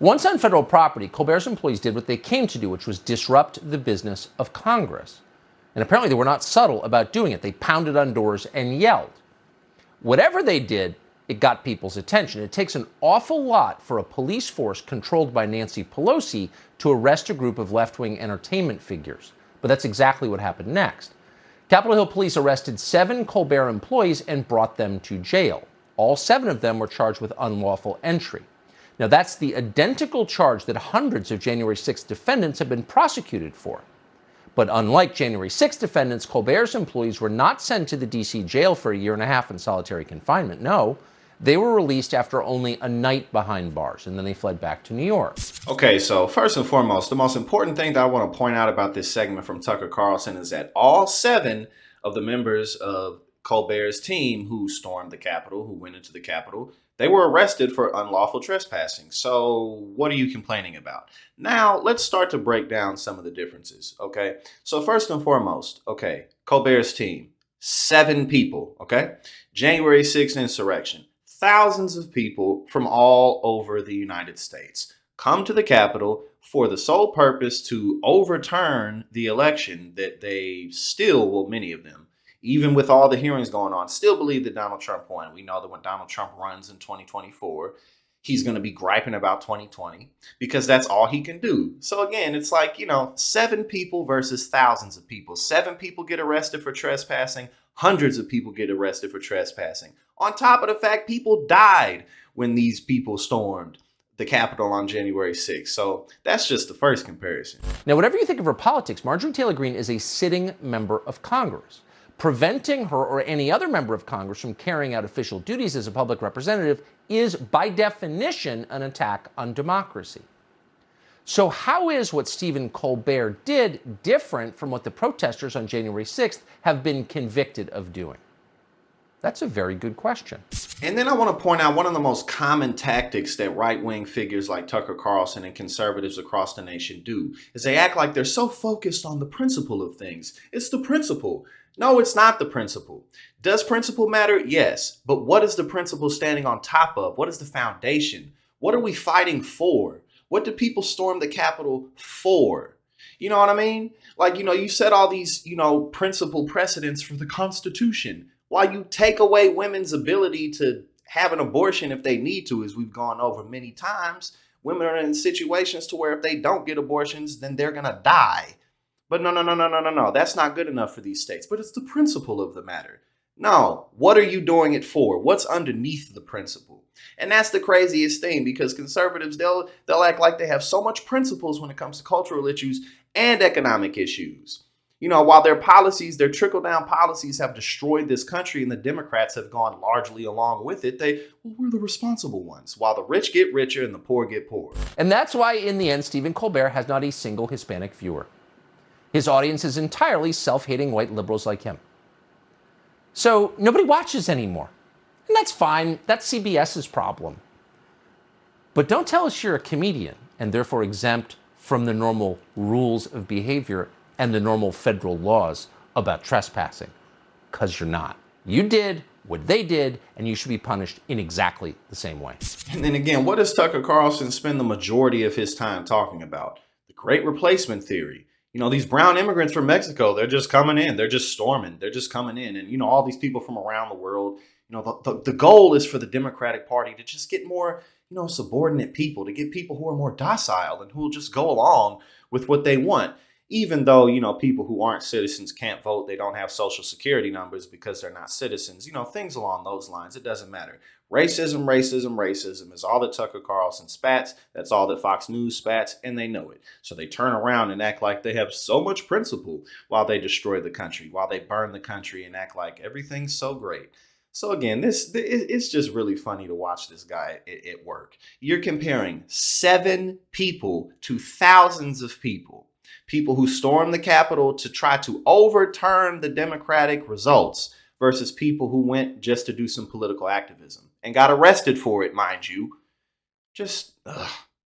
Once on federal property, Colbert's employees did what they came to do, which was disrupt the business of Congress. And apparently they were not subtle about doing it. They pounded on doors and yelled. Whatever they did, it got people's attention. It takes an awful lot for a police force controlled by Nancy Pelosi to arrest a group of left-wing entertainment figures. But that's exactly what happened next. Capitol Hill police arrested 7 Colbert employees and brought them to jail. All 7 of them were charged with unlawful entry. Now, that's the identical charge that hundreds of January 6th defendants have been prosecuted for. But unlike January 6th defendants, Colbert's employees were not sent to the D.C. jail for a year and a half in solitary confinement. No, they were released after only a night behind bars, and then they fled back to New York. Okay, so first and foremost, the most important thing that I want to point out about this segment from Tucker Carlson is that all 7 of the members of Colbert's team who stormed the Capitol, who went into the Capitol, they were arrested for unlawful trespassing. So what are you complaining about? Now, let's start to break down some of the differences, okay? So first and foremost, okay, Colbert's team, 7 people, okay? January 6th insurrection. Thousands of people from all over the United States come to the Capitol for the sole purpose to overturn the election that they still, well, many of them, even with all the hearings going on, still believe that Donald Trump won. We know that when Donald Trump runs in 2024, he's going to be griping about 2020 because that's all he can do. So again, it's like, 7 people versus thousands of people. 7 people get arrested for trespassing. Hundreds of people get arrested for trespassing. On top of the fact, people died when these people stormed the Capitol on January 6th. So that's just the first comparison. Now, whatever you think of her politics, Marjorie Taylor Greene is a sitting member of Congress. Preventing her or any other member of Congress from carrying out official duties as a public representative is, by definition, an attack on democracy. So how is what Stephen Colbert did different from what the protesters on January 6th have been convicted of doing? That's a very good question. And then I want to point out one of the most common tactics that right-wing figures like Tucker Carlson and conservatives across the nation do is they act like they're so focused on the principle of things. It's the principle. No, it's not the principle. Does principle matter? Yes. But what is the principle standing on top of? What is the foundation? What are we fighting for? What do people storm the Capitol for? You know what I mean? Like, you set all these, principle precedents for the Constitution while you take away women's ability to have an abortion if they need to, as we've gone over many times. Women are in situations to where if they don't get abortions, then they're going to die. But no. That's not good enough for these states. But it's the principle of the matter. No, what are you doing it for? What's underneath the principle? And that's the craziest thing, because conservatives, they'll act like they have so much principles when it comes to cultural issues and economic issues. While their policies, their trickle-down policies have destroyed this country and the Democrats have gone largely along with it, we're the responsible ones, while the rich get richer and the poor get poorer. And that's why, in the end, Stephen Colbert has not a single Hispanic viewer. His audience is entirely self-hating white liberals like him. So nobody watches anymore. And that's fine. That's CBS's problem. But don't tell us you're a comedian and therefore exempt from the normal rules of behavior and the normal federal laws about trespassing, because you're not. You did what they did, and you should be punished in exactly the same way. And then again, what does Tucker Carlson spend the majority of his time talking about? The Great Replacement Theory. These brown immigrants from Mexico, they're just coming in. They're just storming. They're just coming in. And, all these people from around the world, the goal is for the Democratic Party to just get more, subordinate people, to get people who are more docile and who will just go along with what they want. Even though, people who aren't citizens can't vote, they don't have social security numbers because they're not citizens, things along those lines. It doesn't matter. Racism is all that Tucker Carlson spats. That's all that Fox News spats, and they know it. So they turn around and act like they have so much principle while they destroy the country, while they burn the country and act like everything's so great. So again, it's just really funny to watch this guy at work. You're comparing 7 people to thousands of people. People who stormed the Capitol to try to overturn the Democratic results versus people who went just to do some political activism and got arrested for it, mind you. Just, ugh.